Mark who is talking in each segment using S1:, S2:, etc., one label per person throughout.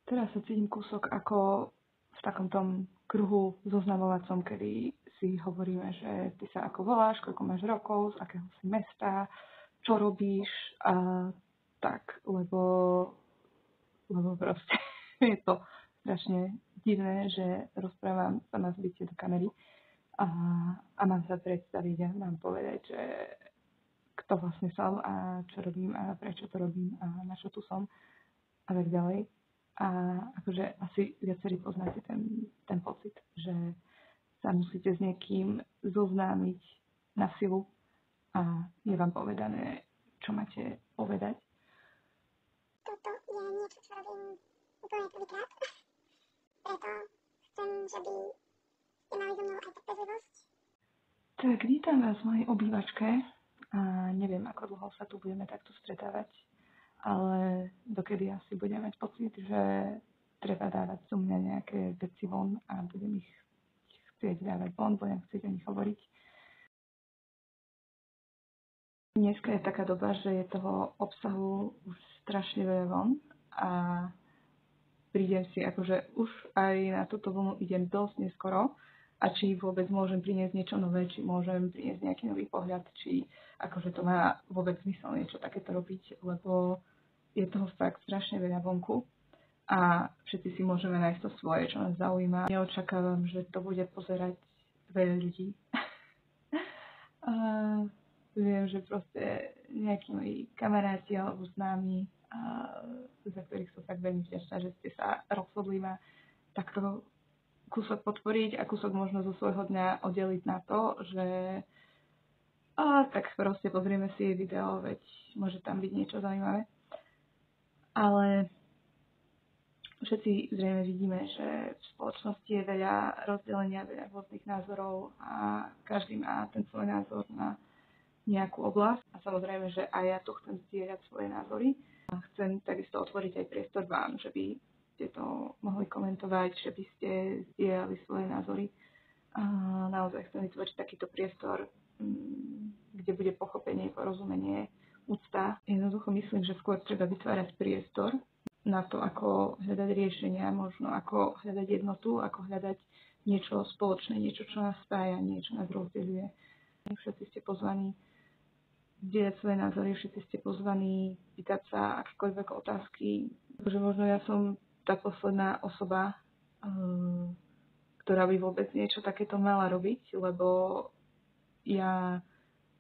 S1: Teraz sa cítim kúsok ako v takom tom kruhu zoznamovacom, kedy si hovoríme, že ty sa ako voláš, koľko máš rokov, z akého si mesta, čo robíš a tak, lebo proste je to strašne divné, že rozprávam sama z bytie do kamery a mám sa predstaviť a mám povedať, že kto vlastne som a čo robím a prečo to robím a na čo tu som a tak ďalej. A akože asi viacerí poznáte ten pocit, že sa musíte s niekým zoznámiť na silu a je vám povedané, čo máte povedať.
S2: Toto je niečo, čo robím úplne prvýkrát. Preto chcem, že by ste mali so mnou aj trpezlivosť.
S1: Tak vítam vás v mojej obývačke a neviem, ako dlho sa tu budeme takto stretávať, ale dokedy asi budem mať pocit, že treba dávať zo mňa nejaké veci von a budem ich chcieť dávať von, budem chcieť o nich hovoriť. Dneska je taká doba, že je toho obsahu už strašne veľa von a prídem si, akože už aj na túto vlnu idem dosť neskoro a či vôbec môžem priniesť niečo nové, či môžem priniesť nejaký nový pohľad, či akože to má vôbec zmysel niečo takéto robiť, lebo je toho fakt strašne veľa vonku a všetci si môžeme nájsť to svoje, čo nás zaujíma. Neočakávam, že to bude pozerať veľa ľudí. A viem, že proste nejakí moji kamaráti alebo známi, za ktorých som tak veľmi vďačná, že ste sa rozhodli ma takto kúsok podporiť a kúsok možno zo svojho dňa oddeliť na to, že tak proste pozrieme si jej video, veď môže tam byť niečo zaujímavé. Ale všetci zrejme vidíme, že v spoločnosti je veľa rozdelenia, veľa rôznych názorov a každý má ten svoj názor na nejakú oblasť. A samozrejme, že aj ja tu chcem zdieľať svoje názory. A chcem takisto otvoriť aj priestor vám, že by ste to mohli komentovať, že by ste zdieľali svoje názory. A naozaj chcem vytvoriť takýto priestor, kde bude pochopenie, porozumenie, úcta. Jednoducho myslím, že skôr treba vytvárať priestor na to, ako hľadať riešenia, možno ako hľadať jednotu, ako hľadať niečo spoločné, niečo, čo nás spája, niečo nás rozdeľuje. Všetci ste pozvaní zdieľať svoje názory, všetci ste pozvaní pýtať sa akékoľvek otázky. Takže možno ja som tá posledná osoba, ktorá by vôbec niečo takéto mala robiť, lebo ja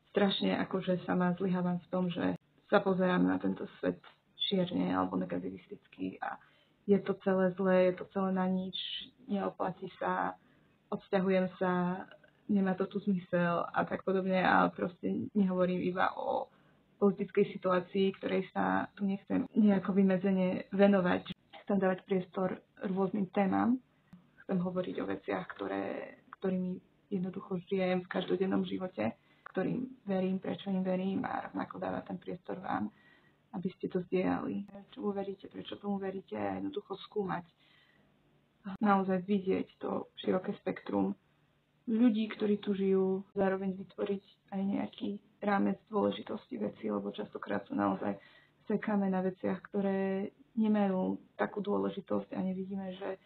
S1: strašne akože sama zlyhávam v tom, že sa pozerám na tento svet šierne alebo negativisticky a je to celé zlé, je to celé na nič, neoplatí sa, odsťahujem sa, nemá to tu zmysel a tak podobne, ale proste nehovorím iba o politickej situácii, ktorej sa tu nechcem nejako vymedzene venovať. Chcem dávať priestor rôznym témam, chcem hovoriť o veciach, ktorými jednoducho žijem v každodennom živote, ktorým verím, prečo im verím a rovnako dáva ten priestor vám, aby ste to zdieľali. Čomu veríte, prečo tomu veríte a jednoducho skúmať. Naozaj vidieť to široké spektrum ľudí, ktorí tu žijú, zároveň vytvoriť aj nejaký rámec dôležitosti veci, lebo častokrát sú naozaj sekáme na veciach, ktoré nemajú takú dôležitosť a nevidíme, že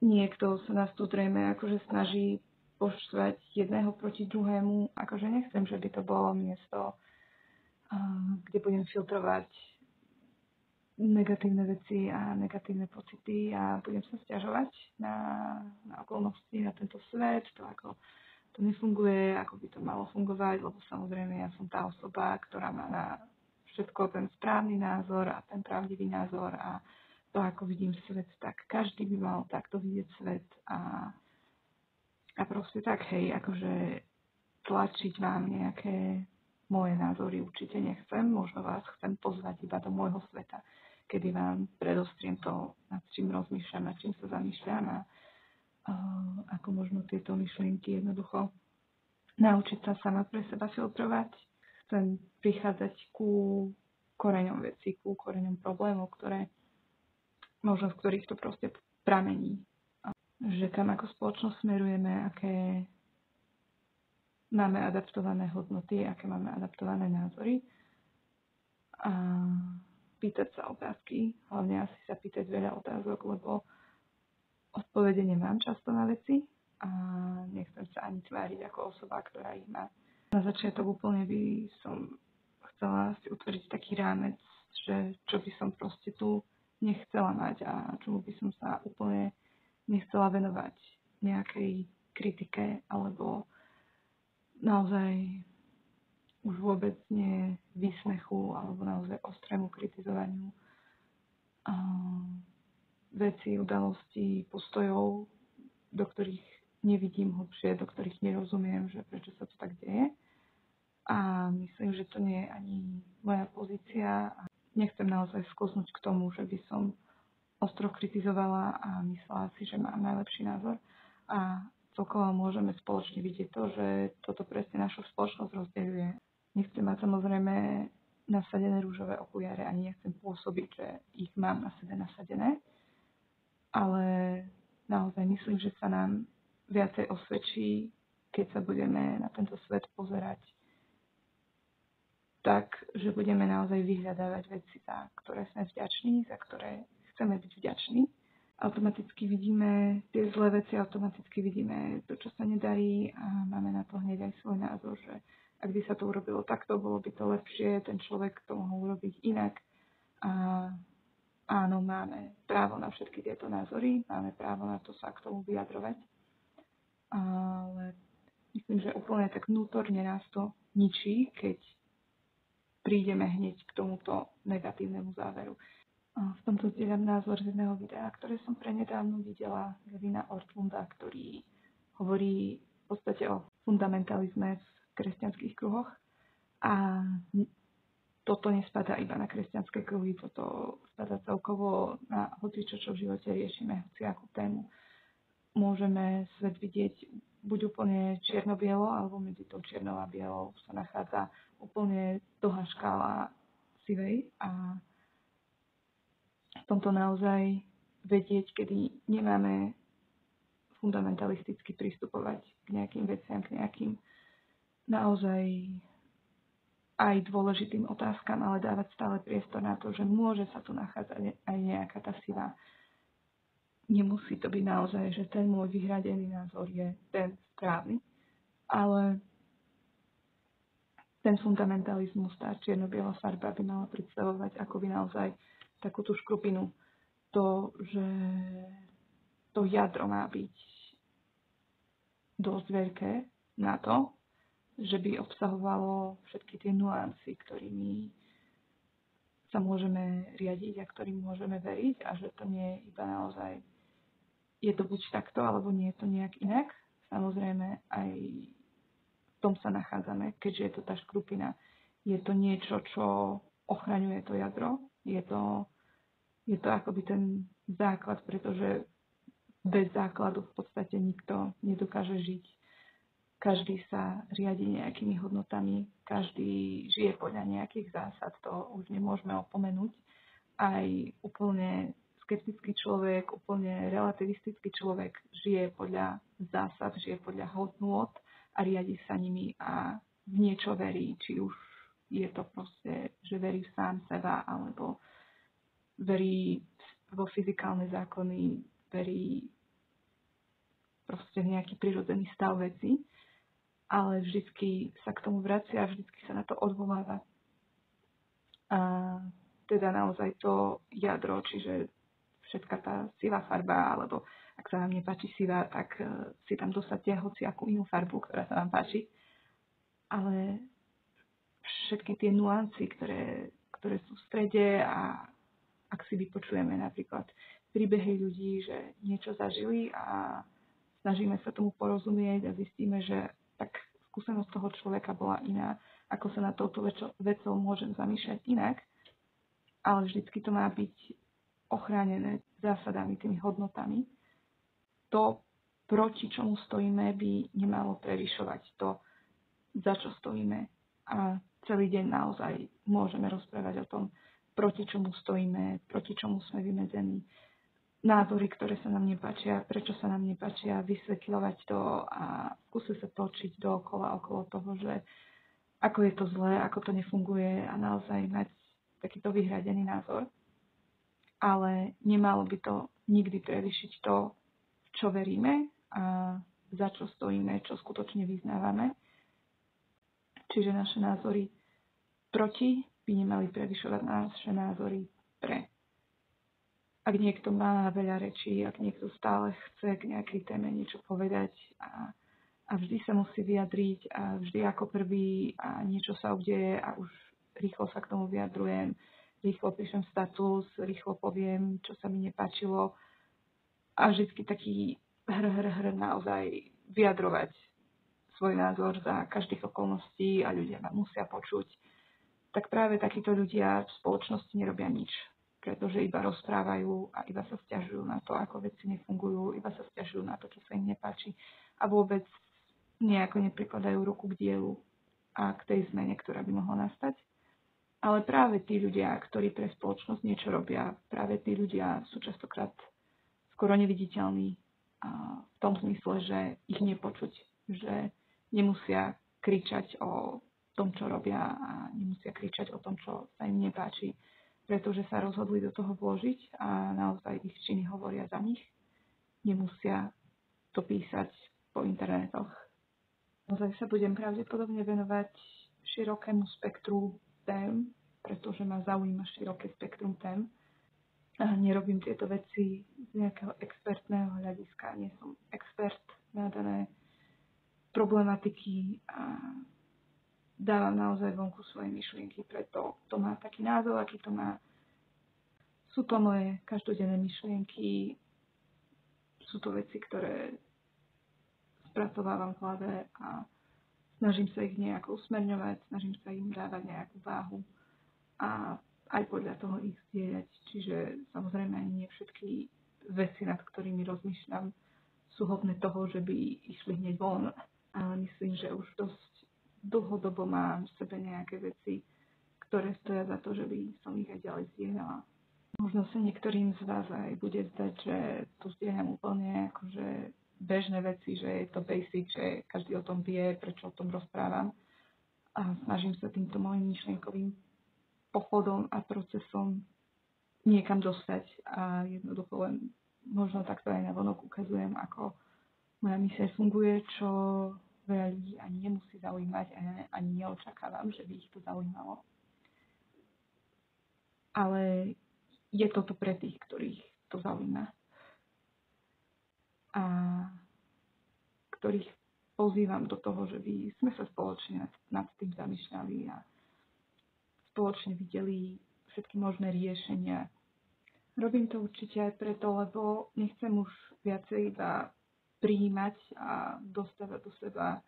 S1: niekto sa nás tu zrejme akože snaží poštvať jedného proti druhému. Akože nechcem, že by to bolo miesto, kde budem filtrovať negatívne veci a negatívne pocity a budem sa sťažovať na okolnosti, na tento svet, to ako to nefunguje, ako by to malo fungovať, lebo samozrejme ja som tá osoba, ktorá má na všetko ten správny názor a ten pravdivý názor a to, ako vidím svet, tak každý by mal takto vidieť svet a proste tak, hej, akože tlačiť vám nejaké moje názory určite nechcem, možno vás chcem pozvať iba do môjho sveta, kedy vám predostriem to, nad čím rozmýšľam, nad čím sa zamýšľam a ako možno tieto myšlienky jednoducho naučiť sa sama pre seba filtrovať. Chcem prichádzať ku koreňom vecí, ku koreňom problémov, možno z ktorých to proste pramení. Že kam ako spoločnosť smerujeme, aké máme adaptované hodnoty, aké máme adaptované názory. A pýtať sa otázky, hlavne asi sa pýtať veľa otázok, lebo odpovede nemám často na veci a nechcem sa ani tváriť ako osoba, ktorá ich má. Na začiatok úplne by som chcela si utvoriť taký rámec, že čo by som proste tu nechcela mať a čomu by som sa úplne nechcela venovať nejakej kritike alebo naozaj už vôbec nie výsmechu alebo naozaj ostrému kritizovaniu vecí, udalostí, postojov, do ktorých nevidím hlbšie, do ktorých nerozumiem, že prečo sa to tak deje. A myslím, že to nie je ani moja pozícia a nechcem naozaj sklznúť k tomu, že by som ostro kritizovala a myslela si, že mám najlepší názor. A celkovo môžeme spoločne vidieť to, že toto presne našu spoločnosť rozdeľuje. Nechcem mať samozrejme nasadené rúžové okuliare, ani nechcem pôsobiť, že ich mám na sebe nasadené, ale naozaj myslím, že sa nám viacej osvedčí, keď sa budeme na tento svet pozerať tak, že budeme naozaj vyhľadávať veci, za ktoré sme vďační, za ktoré chceme byť vďační. Automaticky vidíme tie zlé veci, automaticky vidíme to, čo sa nedarí a máme na to hneď aj svoj názor, že ak by sa to urobilo takto, bolo by to lepšie, ten človek to mohol urobiť inak. A áno, máme právo na všetky tieto názory, máme právo na to sa k tomu vyjadrovať, ale myslím, že úplne tak vnútorne nás to ničí, keď prídeme hneď k tomuto negatívnemu záveru. V tomto zdieľam názor z jedného videa, ktoré som prednedávno videla Levina Ortlunda, ktorý hovorí v podstate o fundamentalizme v kresťanských kruhoch. A toto nespadá iba na kresťanské kruhy, toto spadá celkovo na hocičo, čo v živote riešime, hociakú tému. Môžeme svet vidieť buď úplne čierno-bielo, alebo medzi tou čiernou a bielou sa nachádza úplne dlhá škála sivej a v tomto naozaj vedieť, kedy nemáme fundamentalisticky pristupovať k nejakým veciam, k nejakým naozaj aj dôležitým otázkam, ale dávať stále priestor na to, že môže sa tu nachádzať aj nejaká tá sivá. Nemusí to byť naozaj, že ten môj vyhradený názor je ten správny, ale ten fundamentalizmus, tá čierno-biela farba by mala predstavovať akoby naozaj takú tú škrupinu. To, že to jadro má byť dosť veľké na to, že by obsahovalo všetky tie nuancy, ktorými sa môžeme riadiť a ktorým môžeme veriť a že to nie je iba naozaj je to buď takto, alebo nie je to nejak inak. Samozrejme aj v tom sa nachádzame, keďže je to tá škrupina. Je to niečo, čo ochraňuje to jadro. Je to akoby ten základ, pretože bez základu v podstate nikto nedokáže žiť. Každý sa riadi nejakými hodnotami, každý žije podľa nejakých zásad, to už nemôžeme opomenúť. Aj úplne skeptický človek, úplne relativistický človek žije podľa zásad, žije podľa hodnôt a riadi sa nimi a v niečo verí, či už je to proste, že verí v sám seba, alebo verí vo fyzikálne zákony, verí proste v nejaký prirodzený stav veci, ale vždycky sa k tomu vracia, vždycky sa na to odvoláva. A teda naozaj to jadro, čiže všetka tá sivá farba, alebo ak sa vám nepáči sivá, tak si tam dosadte hociakú inú farbu, ktorá sa vám páči. Ale všetky tie nuancy, ktoré sú v strede a ak si vypočujeme napríklad príbehy ľudí, že niečo zažili a snažíme sa tomu porozumieť a zistíme, že tak skúsenosť toho človeka bola iná, ako sa na touto vecou môžem zamýšľať inak, ale vždycky to má byť ochránené zásadami, tými hodnotami. To, proti čomu stojíme, by nemalo prevyšovať to, za čo stojíme. A celý deň naozaj môžeme rozprávať o tom, proti čomu stojíme, proti čomu sme vymedzení, názory, ktoré sa nám nepáčia, prečo sa nám nepáčia, vysvetľovať to a skúsiť sa točiť dookola okolo toho, že ako je to zlé, ako to nefunguje a naozaj mať takýto vyhradený názor, ale nemalo by to nikdy prevýšiť to, v čo veríme a za čo stojíme, čo skutočne vyznávame. Čiže naše názory proti by nemali prevyšovať naše názory pre. Ak niekto má veľa rečí, ak niekto stále chce k nejakej téme niečo povedať a vždy sa musí vyjadriť a vždy ako prvý a niečo sa udeje a už rýchlo sa k tomu vyjadrujem, rýchlo píšem status, rýchlo poviem, čo sa mi nepáčilo a vždycky taký naozaj vyjadrovať svoj názor za každých okolností a ľudia ma musia počuť, tak práve takíto ľudia v spoločnosti nerobia nič, pretože iba rozprávajú a iba sa sťažujú na to, ako veci nefungujú, iba sa sťažujú na to, čo sa im nepáči a vôbec nejako neprikladajú ruku k dielu a k tej zmene, ktorá by mohla nastať. Ale práve tí ľudia, ktorí pre spoločnosť niečo robia, práve tí ľudia sú častokrát skoro neviditeľní v tom zmysle, že ich nepočuť, že nemusia kričať o tom, čo robia a nemusia kričať o tom, čo sa im nepáči, pretože sa rozhodli do toho vložiť a naozaj ich činy hovoria za nich. Nemusia to písať po internetoch. Naozaj sa budem pravdepodobne venovať širokému spektru tém, pretože ma zaujíma široké spektrum tém. A nerobím tieto veci z nejakého expertného hľadiska. Nie som expert na dané problematiky a dávam naozaj vonku svoje myšlienky, preto to má taký názov, aký to má. Sú to moje každodenné myšlienky, sú to veci, ktoré spracovávam v hlave a snažím sa ich nejako usmerňovať, snažím sa im dávať nejakú váhu a aj podľa toho ich zdieľať. Čiže samozrejme ani nie všetky veci, nad ktorými rozmýšľam, sú hodné toho, že by išli hneď von. Ale myslím, že už dosť dlhodobo mám v sebe nejaké veci, ktoré stoja za to, že by som ich aj ďalej zdieľala. Možno sa niektorým z vás aj bude zdať, že tu zdieľam úplne akože bežné veci, že je to basic, že každý o tom vie, prečo o tom rozprávam. A snažím sa týmto môjim myšlienkovým pochodom a procesom niekam dostať a jednoducho len možno takto aj navonok ukazujem, ako moja myseľ funguje, čo veľa ľudí ani nemusí zaujímať a ani neočakávam, že by ich to zaujímalo. Ale je toto pre tých, ktorých to zaujíma a ktorých pozývam do toho, že by sme sa spoločne nad tým zamýšľali a spoločne videli všetky možné riešenia. Robím to určite aj preto, lebo nechcem už viacej iba prijímať a dostávať do seba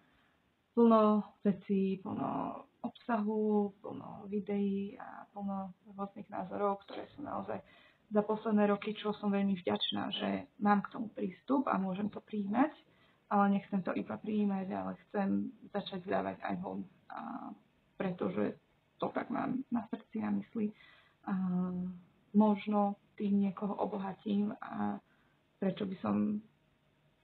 S1: plno vecí, plno obsahu, plno videí a plno rôznych názorov, ktoré sú naozaj za posledné roky, čo som veľmi vďačná, že mám k tomu prístup a môžem to prijímať, ale nechcem to iba prijímať, ale chcem začať dávať aj von, pretože to tak mám na srdci a mysli. Možno tým niekoho obohatím a prečo by som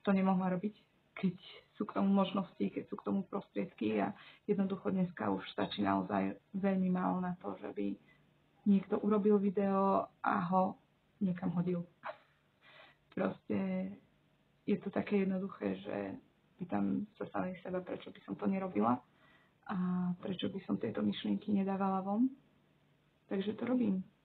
S1: to nemohla robiť, keď sú k tomu možnosti, keď sú k tomu prostriedky a jednoducho dneska už stačí naozaj veľmi málo na to, že by niekto urobil video a ho niekam hodil. Proste je to také jednoduché, že pýtam sa samej seba, prečo by som to nerobila a prečo by som tieto myšlienky nedávala von. Takže to robím.